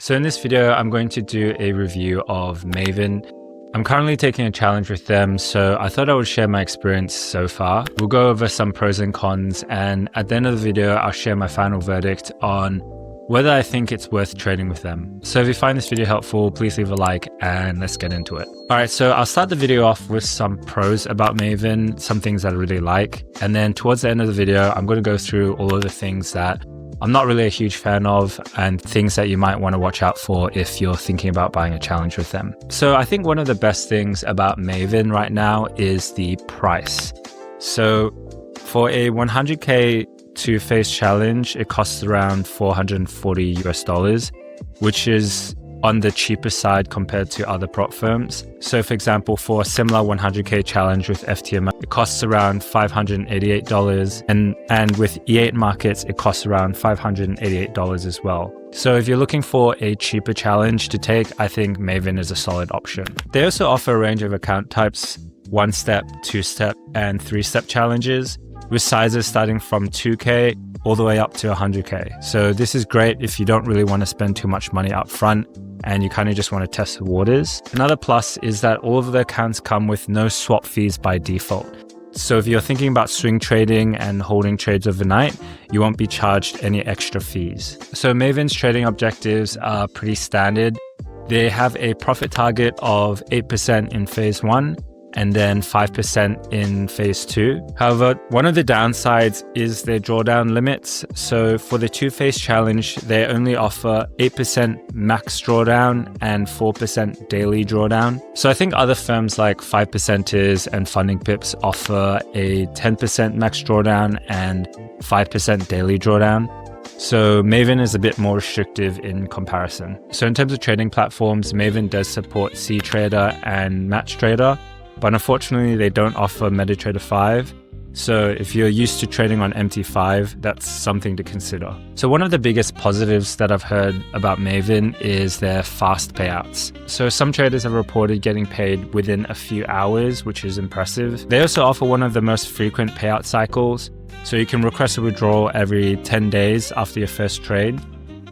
So in this video, I'm going to do a review of Maven. I'm currently taking a challenge with them, so I thought I would share my experience so far. We'll go over some pros and cons, and at the end of the video, I'll share my final verdict on whether I think it's worth trading with them. So if you find this video helpful, please leave a like and let's get into it. All right, so I'll start the video off with some pros about Maven, some things that I really like. And then towards the end of the video, I'm going to go through all of the things that I'm not really a huge fan of and things that you might want to watch out for if you're thinking about buying a challenge with them. So I think one of the best things about Maven right now is the price. So for a 100K two-phase challenge, it costs around $440 US, which is on the cheaper side compared to other prop firms. So for example, for a similar 100K challenge with FTM, it costs around $588, and with E8 markets, it costs around $588 as well. So if you're looking for a cheaper challenge to take, I think Maven is a solid option. They also offer a range of account types, 1-step, 2-step, and 3-step challenges, with sizes starting from 2K all the way up to 100K. So this is great if you don't really want to spend too much money up front and you kind of just want to test the waters. Another plus is that all of the accounts come with no swap fees by default. So if you're thinking about swing trading and holding trades overnight, you won't be charged any extra fees. So Maven's trading objectives are pretty standard. They have a profit target of 8% in phase 1 and then 5% in phase 2. However, one of the downsides is their drawdown limits. So for the two-phase challenge, they only offer 8% max drawdown and 4% daily drawdown. So I think other firms like 5%ers and Funding Pips offer a 10% max drawdown and 5% daily drawdown. So Maven is a bit more restrictive in comparison. So in terms of trading platforms, Maven does support CTrader and MatchTrader, but unfortunately, they don't offer MetaTrader 5. So if you're used to trading on MT5, that's something to consider. So one of the biggest positives that I've heard about Maven is their fast payouts. So some traders have reported getting paid within a few hours, which is impressive. They also offer one of the most frequent payout cycles. So you can request a withdrawal every 10 days after your first trade.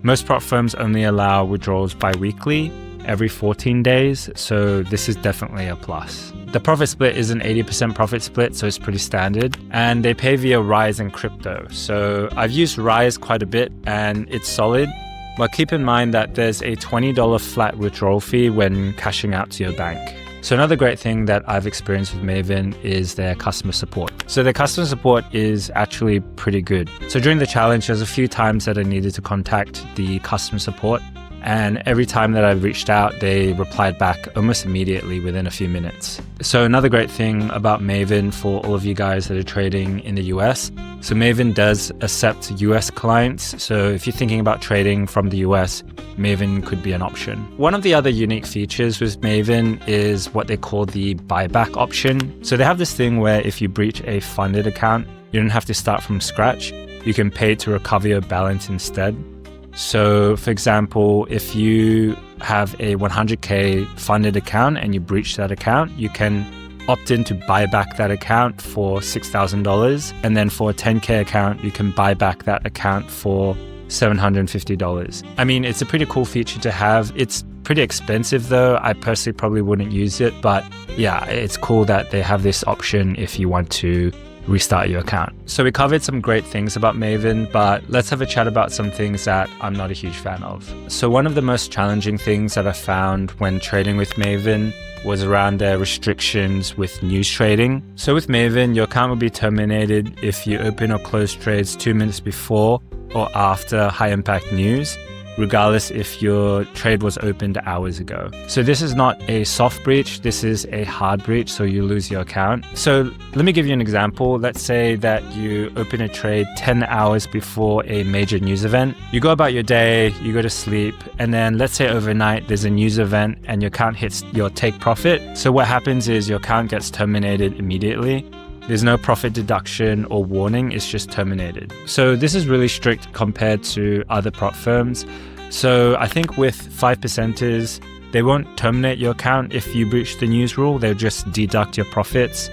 Most prop firms only allow withdrawals bi-weekly, every 14 days. So this is definitely a plus. The profit split is an 80% profit split, so it's pretty standard. And they pay via Rise and crypto. So I've used Rise quite a bit and it's solid. But keep in mind that there's a $20 flat withdrawal fee when cashing out to your bank. So another great thing that I've experienced with Maven is their customer support. So their customer support is actually pretty good. So during the challenge, there's a few times that I needed to contact the customer support. And every time that I reached out, they replied back almost immediately within a few minutes. So another great thing about Maven for all of you guys that are trading in the US, so Maven does accept US clients. So if you're thinking about trading from the US, Maven could be an option. One of the other unique features with Maven is what they call the buyback option. So they have this thing where if you breach a funded account, you don't have to start from scratch. You can pay to recover your balance instead. So for example, if you have a 100K funded account and you breach that account, you can opt in to buy back that account for $6,000. And then for a 10K account, you can buy back that account for $750. I mean, it's a pretty cool feature to have. It's pretty expensive though. I personally probably wouldn't use it, but yeah, it's cool that they have this option if you want to restart your account. So we covered some great things about Maven, but let's have a chat about some things that I'm not a huge fan of. So one of the most challenging things that I found when trading with Maven was around their restrictions with news trading. So with Maven, your account will be terminated if you open or close trades 2 minutes before or after high impact news, regardless if your trade was opened hours ago. So this is not a soft breach, this is a hard breach, so you lose your account. So let me give you an example. Let's say that you open a trade 10 hours before a major news event. You go about your day, you go to sleep, and then let's say overnight there's a news event and your account hits your take profit. So what happens is your account gets terminated immediately. There's no profit deduction or warning, it's just terminated. So this is really strict compared to other prop firms. So I think with 5%ers, they won't terminate your account if you breach the news rule, they'll just deduct your profits.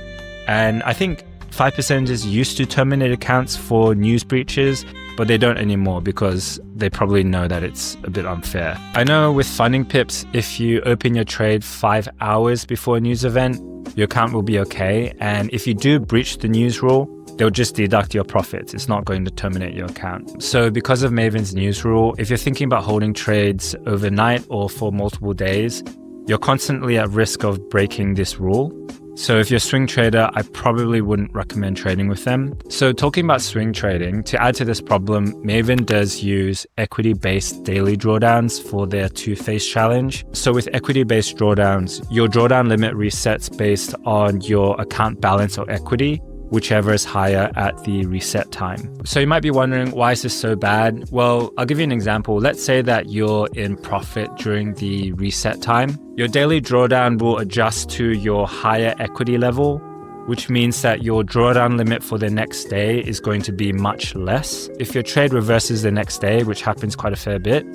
And I think 5%ers used to terminate accounts for news breaches, but they don't anymore because they probably know that it's a bit unfair. I know with funding pips, if you open your trade 5 hours before a news event, your account will be okay. And if you do breach the news rule, they'll just deduct your profits. It's not going to terminate your account. So because of Maven's news rule, if you're thinking about holding trades overnight or for multiple days, you're constantly at risk of breaking this rule. So if you're a swing trader, I probably wouldn't recommend trading with them. So talking about swing trading, to add to this problem, Maven does use equity-based daily drawdowns for their two-phase challenge. So with equity-based drawdowns, your drawdown limit resets based on your account balance or equity, whichever is higher at the reset time. So you might be wondering, why is this so bad? Well, I'll give you an example. Let's say that you're in profit during the reset time. Your daily drawdown will adjust to your higher equity level, which means that your drawdown limit for the next day is going to be much less. If your trade reverses the next day, which happens quite a fair bit,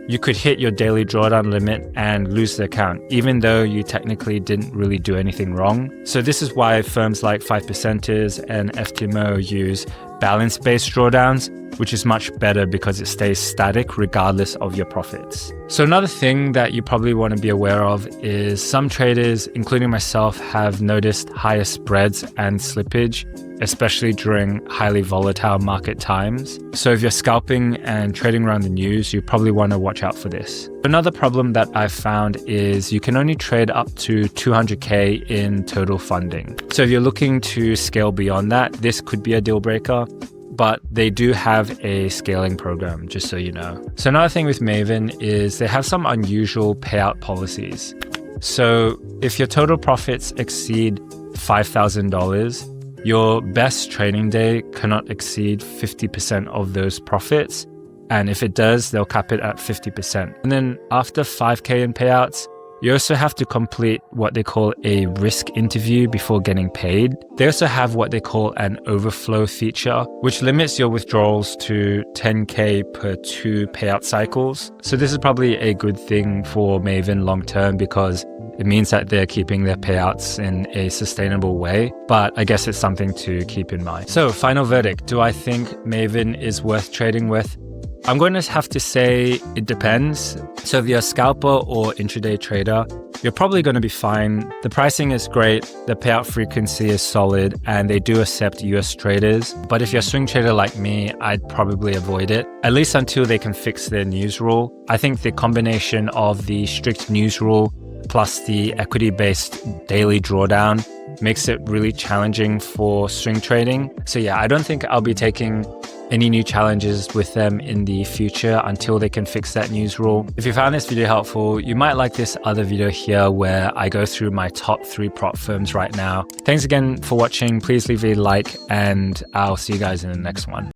you could hit your daily drawdown limit and lose the account, even though you technically didn't really do anything wrong. So this is why firms like 5%ers and FTMO use balance-based drawdowns, which is much better because it stays static regardless of your profits. So another thing that you probably want to be aware of is some traders, including myself, have noticed higher spreads and slippage, especially during highly volatile market times. So if you're scalping and trading around the news, you probably want to watch out for this. Another problem that I've found is you can only trade up to 200K in total funding. So if you're looking to scale beyond that, this could be a deal breaker, but they do have a scaling program, just so you know. So another thing with Maven is they have some unusual payout policies. So if your total profits exceed $5,000, your best trading day cannot exceed 50% of those profits. And if it does, they'll cap it at 50%. And then after 5K in payouts, you also have to complete what they call a risk interview before getting paid. They also have what they call an overflow feature, which limits your withdrawals to 10K per 2 payout cycles. So this is probably a good thing for Maven long term because it means that they're keeping their payouts in a sustainable way, but I guess it's something to keep in mind. So final verdict, do I think Maven is worth trading with? I'm going to have to say it depends. So if you're a scalper or intraday trader, you're probably going to be fine. The pricing is great, the payout frequency is solid, and they do accept US traders. But if you're a swing trader like me, I'd probably avoid it, at least until they can fix their news rule. I think the combination of the strict news rule plus the equity-based daily drawdown makes it really challenging for swing trading. So yeah, I don't think I'll be taking any new challenges with them in the future until they can fix that news rule. If you found this video helpful, you might like this other video here where I go through my top 3 prop firms right now. Thanks again for watching. Please leave a like and I'll see you guys in the next one.